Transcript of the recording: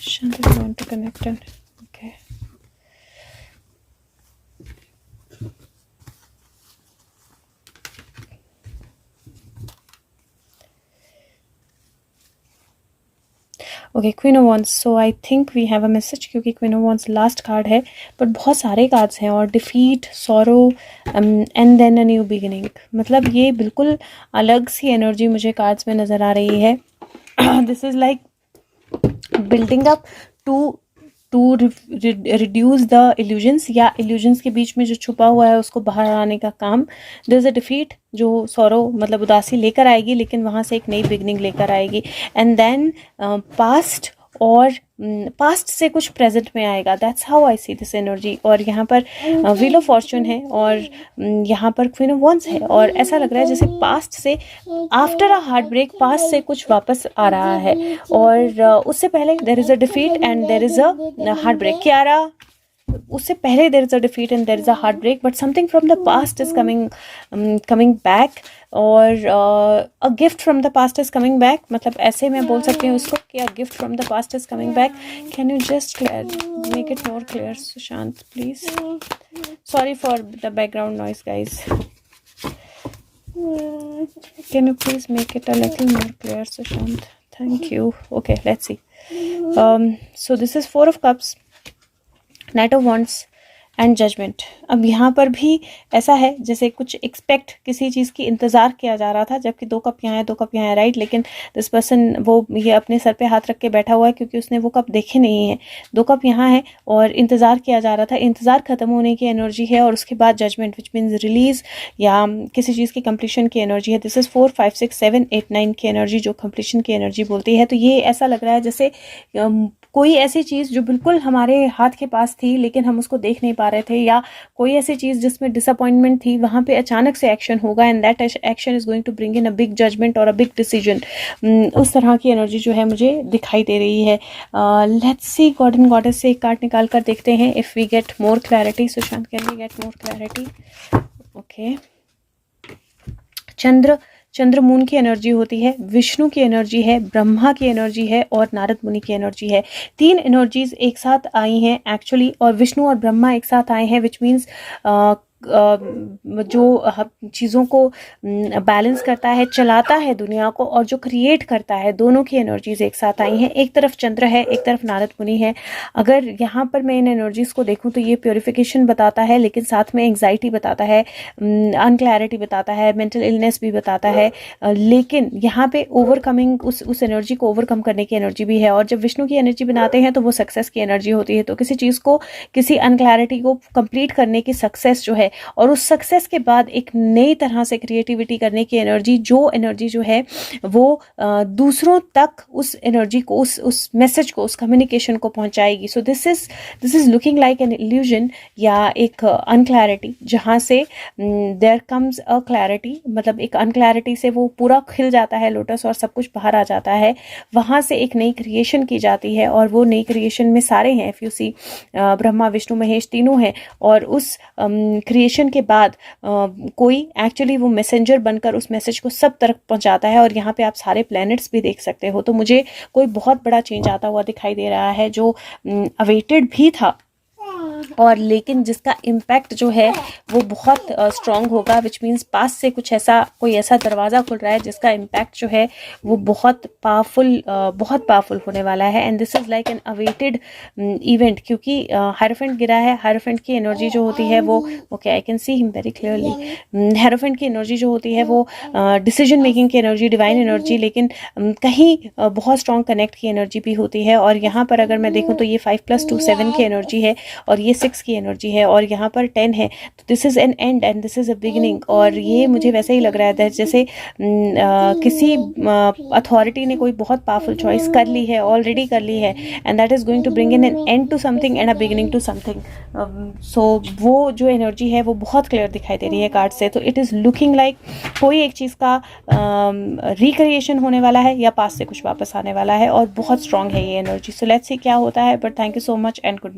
Sushant is going to connect and okay. Okay, queen of wands. So I think we have a message, क्योंकि queen of wands last card है, but बहुत सारे cards हैं, और defeat, sorrow and then a new beginning. मतलब ये बिल्कुल अलग सी एनर्जी मुझे कार्ड्स में नज़र आ रही है. This is like building up to reduce the illusions, या इल्यूजन्स के बीच में जो छुपा हुआ है उसको बाहर आने का काम. देयर इज़ अ डिफीट जो सॉरो मतलब उदासी लेकर आएगी, लेकिन वहाँ से एक नई बिगनिंग लेकर आएगी. एंड देन पास्ट, और पास्ट से कुछ प्रेजेंट में आएगा. That's how I see this energy. और यहाँ पर व्हील ऑफ फॉर्चून है, और यहाँ पर क्वीन ऑफ वॉन्ड्स है, और ऐसा लग रहा है जैसे पास्ट से, after a heartbreak, past से कुछ वापस आ रहा है. और उससे पहले there is a defeat and there is a heartbreak. क्यारा, उससे पहले there is a defeat and there is a heartbreak, but something from the past is coming back, और a gift from the past is coming back. मतलब ऐसे मैं बोल सकती हूँ उसको कि a gift from the past is coming back. Can you just make it more clear Sushant please? Sorry for the background noise guys. Can you please make it a little more clear, Sushant? Thank you. Okay, let's see. So this is 4 of Cups, Knight of Wands and judgement. अब यहाँ पर भी ऐसा है जैसे कुछ expect, किसी चीज़ की इंतज़ार किया जा रहा था, जबकि 2 कप यहाँ है, 2 कप यहाँ है, राइट. लेकिन दिस पर्सन वो ये अपने सर पे हाथ रख के बैठा हुआ है, क्योंकि उसने वो कप देखे नहीं है. 2 कप यहाँ है और इंतज़ार किया जा रहा था. इंतज़ार ख़त्म होने की एनर्जी है, और उसके बाद जजमेंट, विच मीन्स रिलीज़ या किसी चीज़ की कंप्लीशन की एनर्जी है. दिस इज़ 4, 5, 6, 7, 8, 9 की एनर्जी, जो कंप्लीशन की एनर्जी बोलती है. तो ये ऐसा लग रहा है जैसे कोई ऐसी चीज़ जो बिल्कुल हमारे हाथ के पास थी, लेकिन हम उसको देख नहीं पा रहे थे, या कोई ऐसी चीज़ जिसमें डिसअपॉइंटमेंट थी, वहाँ पे अचानक से एक्शन होगा, and that action is going to bring in a big judgement और अ बिग डिसीजन. उस तरह की एनर्जी जो है मुझे दिखाई दे रही है. Let's see, God and goddess से एक कार्ड निकाल कर देखते हैं, if we get more clarity. Sushant, can we get more clarity? Okay. चंद्रमून की एनर्जी होती है, विष्णु की एनर्जी है, ब्रह्मा की एनर्जी है, और नारद मुनि की एनर्जी है. 3 एनर्जीज एक साथ आई हैं एक्चुअली, और विष्णु और ब्रह्मा एक साथ आए हैं, विच मीन्स जो चीज़ों को बैलेंस करता है, चलाता है दुनिया को, और जो क्रिएट करता है, दोनों की एनर्जीज एक साथ आई हैं. एक तरफ चंद्र है, एक तरफ नारद मुनि है. अगर यहाँ पर मैं इन एनर्जीज को देखूँ तो ये प्योरिफिकेशन बताता है, लेकिन साथ में एंग्जाइटी बताता है, अनक्लैरिटी बताता है, मेंटल इलनेस भी बताता है. लेकिन यहाँ पे ओवरकमिंग, उस एनर्जी को ओवरकम करने की एनर्जी भी है. और जब विष्णु की एनर्जी बनाते हैं तो वो सक्सेस की एनर्जी होती है. तो किसी चीज़ को, किसी अनक्लैरिटी को कंप्लीट करने की सक्सेस जो है, और उस सक्सेस के बाद एक नई तरह से क्रिएटिविटी करने की एनर्जी, जो एनर्जी जो है वो दूसरों तक उस एनर्जी को, उस मैसेज को, उस कम्युनिकेशन को पहुंचाएगी. So this is looking like an illusion, या एक अनक्लैरिटी, जहाँ से देयर कम्स अ क्लैरिटी. मतलब एक अनक्लैरिटी से वो पूरा खिल जाता है लोटस, और सब कुछ बाहर आ जाता है. वहाँ से एक नई क्रिएशन की जाती है, और वो नई क्रिएशन में सारे हैं, if you see, Brahma, Vishnu, Mahesh तीनों हैं. और उस क्रिएशन के बाद कोई एक्चुअली वो मैसेंजर बनकर उस मैसेज को सब तरफ पहुंचाता है. और यहाँ पे आप सारे प्लैनेट्स भी देख सकते हो. तो मुझे कोई बहुत बड़ा चेंज आता हुआ दिखाई दे रहा है, जो अवेटेड भी था, और लेकिन जिसका इम्पैक्ट जो है वो बहुत स्ट्रॉन्ग होगा. विच मीन्स पास से कुछ ऐसा, कोई ऐसा दरवाज़ा खुल रहा है जिसका इम्पैक्ट जो है वो बहुत पावरफुल होने वाला है. And this is like an awaited event, क्योंकि हायरोफेंट गिरा है. हायरोफेंट की एनर्जी जो होती है वो, okay, I can see him very clearly. Hierophant की एनर्जी जो होती है वो डिसीजन मेकिंग की एनर्जी, डिवाइन एनर्जी, लेकिन कहीं बहुत स्ट्रॉन्ग कनेक्ट की एनर्जी भी होती है. और यहाँ पर अगर मैं देखूँ तो ये 5+2 7 की एनर्जी है, और ये 6 की एनर्जी है, और यहाँ पर 10 है. तो this is an and and this is a beginning. और ये मुझे वैसे ही लग रहा है जैसे किसी अथॉरिटी ने कोई बहुत पावरफुल चॉइस कर ली है, ऑलरेडी कर ली है, and that is going to bring in an end to something and a beginning to something. So वो जो एनर्जी है वो बहुत क्लियर दिखाई दे रही है कार्ड से. तो इट इज़ लुकिंग लाइक कोई एक चीज़ का रिक्रिएशन होने वाला है, या पास से कुछ वापस आने वाला है, और बहुत स्ट्रॉन्ग है ये एनर्जी. सो लेट्स सी क्या होता है. But thank you so much and good night.